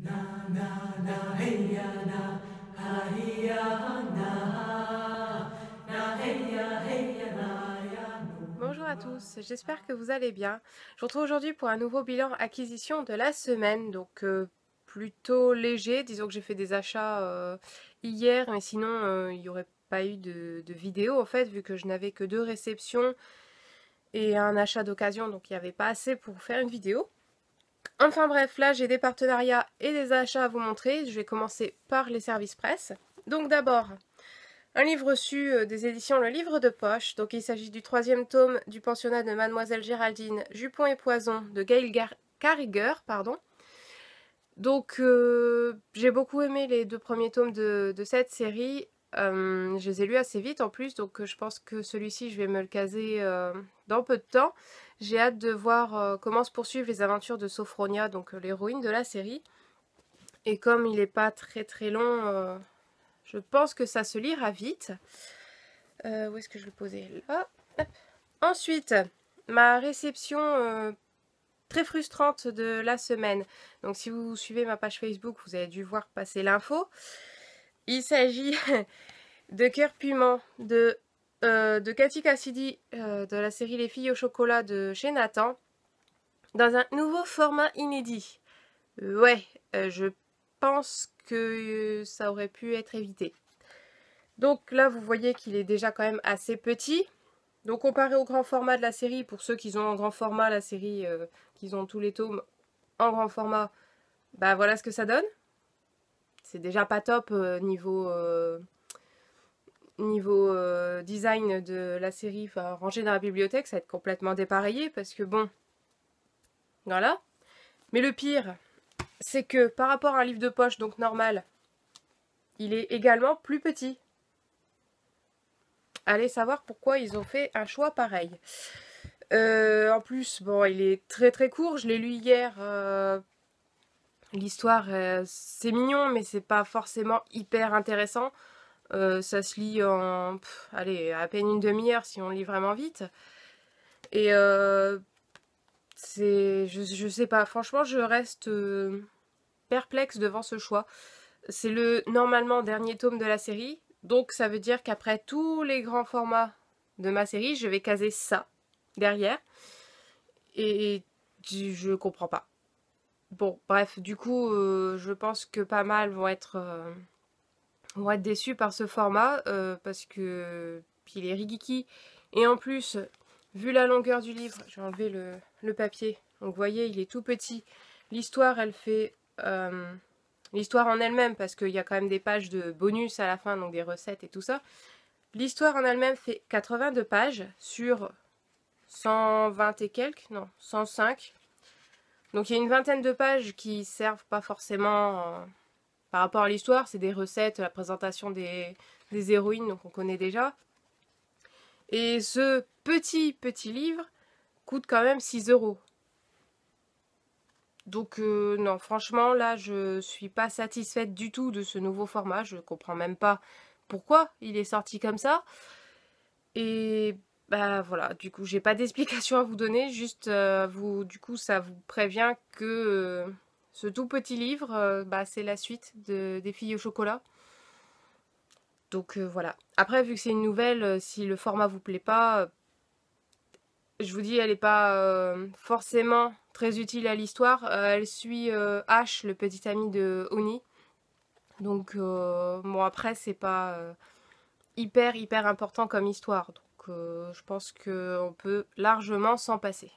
Na na na hey ya na ha hi ya na na hey ya na ya no. Bonjour à tous, j'espère que vous allez bien. Je vous retrouve aujourd'hui pour un nouveau bilan acquisition de la semaine, donc plutôt léger. Disons que j'ai fait des achats hier, mais sinon il n'y aurait pas eu de vidéo en fait, vu que je n'avais que 2 réceptions et un achat d'occasion, donc il n'y avait pas assez pour faire une vidéo. Enfin bref, là j'ai des partenariats et des achats à vous montrer. Je vais commencer par les services presse. Donc d'abord, un livre reçu des éditions Le Livre de Poche. Donc il s'agit du 3e tome du pensionnat de Mademoiselle Géraldine Jupon et Poison de Gail Carriger, pardon. Donc j'ai beaucoup aimé les 2 premiers tomes de cette série. Je les ai lus assez vite en plus, donc je pense que celui-ci je vais me le caser dans peu de temps. J'ai hâte de voir comment se poursuivent les aventures de Sophronia, donc l'héroïne de la série. Et comme il n'est pas très très long, je pense que ça se lira vite. Où est-ce que je vais le poser? Là. Hop. Ensuite, ma réception très frustrante de la semaine. Donc si vous suivez ma page Facebook, vous avez dû voir passer l'info. Il s'agit de Cœur Piment de Cathy Cassidy de la série Les filles au chocolat de chez Nathan dans un nouveau format inédit. Ouais, je pense que ça aurait pu être évité. Donc là, vous voyez qu'il est déjà quand même assez petit. Donc comparé au grand format de la série, pour ceux qui ont en grand format la série, qui ont tous les tomes en grand format, bah voilà ce que ça donne. C'est déjà pas top niveau design de la série, enfin rangé dans la bibliothèque, ça va être complètement dépareillé parce que bon, voilà. Mais le pire, c'est que par rapport à un livre de poche, donc normal, il est également plus petit. Allez savoir pourquoi ils ont fait un choix pareil. En plus, bon, il est très très court. Je l'ai lu hier. L'histoire, c'est mignon, mais c'est pas forcément hyper intéressant. Ça se lit en, allez, à peine une demi-heure si on lit vraiment vite. Et je sais pas. Franchement, je reste perplexe devant ce choix. C'est le normalement dernier tome de la série, donc ça veut dire qu'après tous les grands formats de ma série, je vais caser ça derrière. Et je comprends pas. Bon, bref, du coup, je pense que pas mal vont être déçus par ce format parce que puis il est rigiki. Et en plus, vu la longueur du livre, j'ai enlevé le papier. Donc vous voyez, il est tout petit. L'histoire, elle fait l'histoire en elle-même parce qu'il y a quand même des pages de bonus à la fin, donc des recettes et tout ça. L'histoire en elle-même fait 82 pages sur 120 et quelques, non, 105. Donc il y a une vingtaine de pages qui servent pas forcément par rapport à l'histoire, c'est des recettes, la présentation des héroïnes, donc on connaît déjà. Et ce petit livre coûte quand même 6 euros. Donc non, franchement, là, je suis pas satisfaite du tout de ce nouveau format. Je comprends même pas pourquoi il est sorti comme ça. Et bah voilà, du coup, j'ai pas d'explication à vous donner. Juste, du coup, ça vous prévient que ce tout petit livre, bah, c'est la suite des filles au chocolat. Donc voilà. Après, vu que c'est une nouvelle, si le format vous plaît pas, je vous dis, elle n'est pas forcément très utile à l'histoire. Elle suit Ash, le petit ami de Oni. Donc bon, après, c'est pas hyper important comme histoire. Donc je pense qu'on peut largement s'en passer.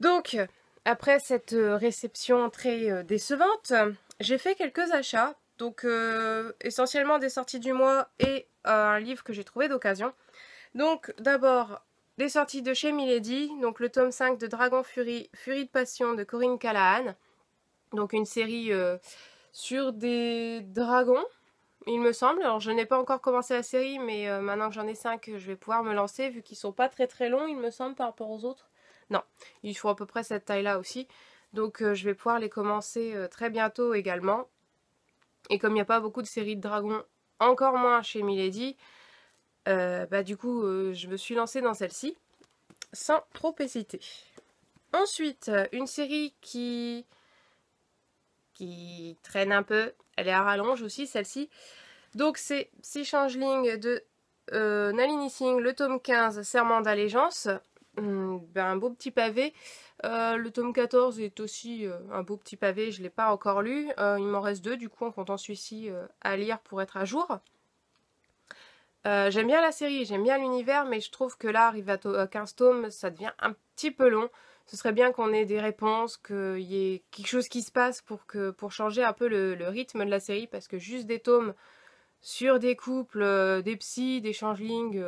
Donc, après cette réception très décevante, j'ai fait quelques achats. Donc essentiellement des sorties du mois et un livre que j'ai trouvé d'occasion. Donc d'abord des sorties de chez Milady, donc le tome 5 de Dragon Fury, Furie de Passion de Corinne Callahan. Donc une série sur des dragons, il me semble. Alors je n'ai pas encore commencé la série, mais maintenant que j'en ai 5, je vais pouvoir me lancer, vu qu'ils sont pas très longs, il me semble, par rapport aux autres. Non, ils font à peu près cette taille-là aussi. Donc je vais pouvoir les commencer très bientôt également. Et comme il n'y a pas beaucoup de séries de dragons, encore moins chez Milady, bah du coup je me suis lancée dans celle-ci sans trop hésiter. Ensuite, une série qui qui traîne un peu. Elle est à rallonge aussi, celle-ci. Donc c'est 6 changelings de Nalini Singh, le tome 15, Serment d'allégeance. Un beau petit pavé. Le tome 14 est aussi un beau petit pavé, je ne l'ai pas encore lu. Il m'en reste 2 du coup en comptant celui-ci à lire pour être à jour. J'aime bien la série, j'aime bien l'univers, mais je trouve que là, arrivé à 15 tomes, ça devient un petit peu long. Ce serait bien qu'on ait des réponses, qu'il y ait quelque chose qui se passe pour changer un peu le rythme de la série, parce que juste des tomes sur des couples, des psys, des changelings,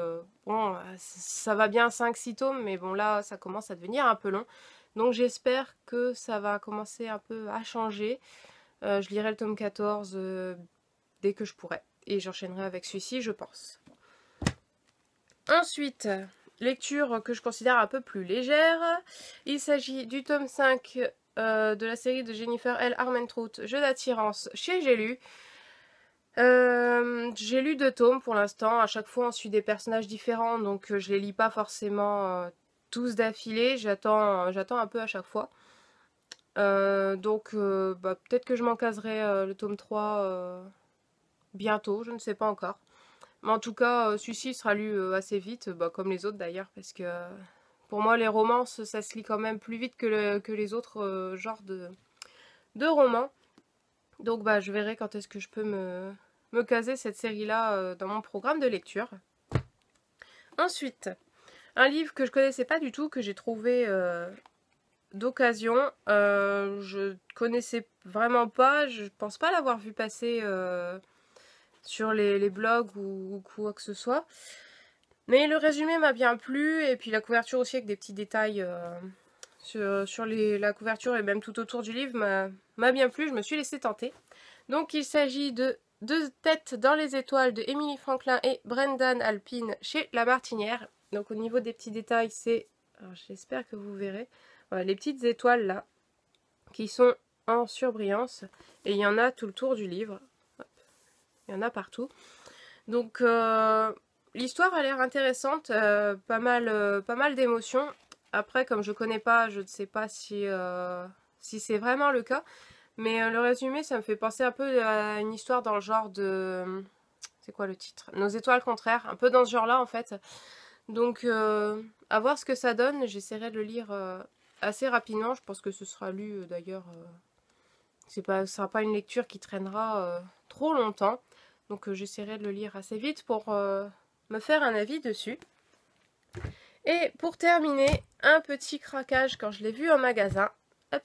bon, ça va bien 5-6 tomes, mais bon là, ça commence à devenir un peu long. Donc j'espère que ça va commencer un peu à changer. Je lirai le tome 14 dès que je pourrai. Et j'enchaînerai avec celui-ci, je pense. Ensuite, lecture que je considère un peu plus légère. Il s'agit du tome 5 de la série de Jennifer L. Armentrout, Jeu d'attirance, chez J'ai lu. J'ai lu 2 tomes pour l'instant. À chaque fois, on suit des personnages différents, donc je les lis pas forcément tous d'affilée. J'attends un peu à chaque fois. Peut-être que je m'en caserai le tome 3 bientôt, je ne sais pas encore. Mais en tout cas, celui-ci sera lu assez vite, comme les autres d'ailleurs, parce que pour moi, les romances, ça se lit quand même plus vite que les autres genres de romans. Donc je verrai quand est-ce que je peux me caser cette série-là dans mon programme de lecture. Ensuite, un livre que je connaissais pas du tout, que j'ai trouvé d'occasion. Je connaissais vraiment pas, je pense pas l'avoir vu passer sur les blogs ou quoi que ce soit. Mais le résumé m'a bien plu, et puis la couverture aussi avec des petits détails sur la couverture et même tout autour du livre m'a bien plu, je me suis laissée tenter. Donc il s'agit de 2 têtes dans les étoiles de Emily Franklin et Brendan Alpine chez La Martinière. Donc au niveau des petits détails, c'est, j'espère que vous verrez, voilà, les petites étoiles là, qui sont en surbrillance, et il y en a tout le tour du livre. Il y en a partout. Donc l'histoire a l'air intéressante, pas mal d'émotions. Après, comme je connais pas, je ne sais pas si c'est vraiment le cas. Mais le résumé, ça me fait penser un peu à une histoire dans le genre de... C'est quoi le titre? Nos étoiles contraires. Un peu dans ce genre-là, en fait. Donc, à voir ce que ça donne. J'essaierai de le lire assez rapidement. Je pense que ce sera lu, d'ailleurs... ce sera pas une lecture qui traînera trop longtemps. Donc, j'essaierai de le lire assez vite pour me faire un avis dessus. Et pour terminer, un petit craquage quand je l'ai vu en magasin. Hop.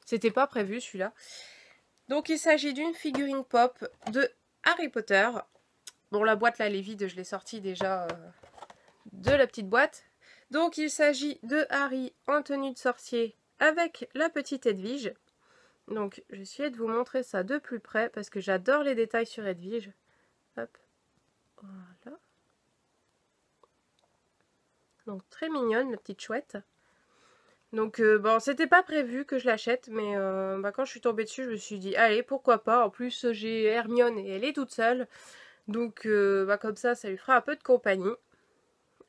C'était pas prévu celui-là. Donc il s'agit d'une figurine pop de Harry Potter. Bon, la boîte là elle est vide, je l'ai sortie déjà de la petite boîte. Donc il s'agit de Harry en tenue de sorcier avec la petite Edwige. Donc je vais essayer de vous montrer ça de plus près parce que j'adore les détails sur Edwige. Hop. Voilà. Donc très mignonne la petite chouette. Donc bon, c'était pas prévu que je l'achète, mais quand je suis tombée dessus, je me suis dit, allez, pourquoi pas. En plus, j'ai Hermione et elle est toute seule. Donc comme ça lui fera un peu de compagnie.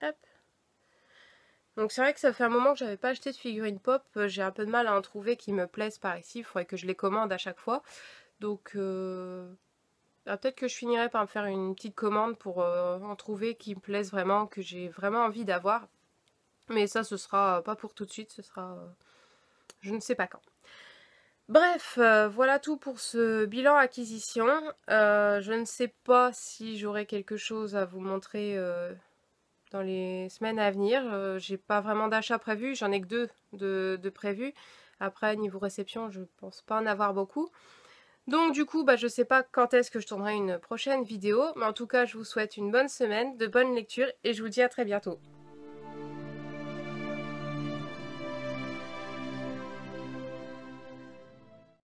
Hop. Donc c'est vrai que ça fait un moment que j'avais pas acheté de figurines pop. J'ai un peu de mal à en trouver qui me plaisent par ici. Il faudrait que je les commande à chaque fois. Donc peut-être que je finirai par me faire une petite commande pour en trouver qui me plaisent vraiment, que j'ai vraiment envie d'avoir. Mais ça, ce sera pas pour tout de suite, ce sera je ne sais pas quand. Bref, voilà tout pour ce bilan acquisition. Je ne sais pas si j'aurai quelque chose à vous montrer dans les semaines à venir. J'ai pas vraiment d'achat prévu, j'en ai que 2 de prévus. Après, niveau réception, je pense pas en avoir beaucoup. Donc du coup, je sais pas quand est-ce que je tournerai une prochaine vidéo. Mais en tout cas, je vous souhaite une bonne semaine, de bonnes lectures et je vous dis à très bientôt.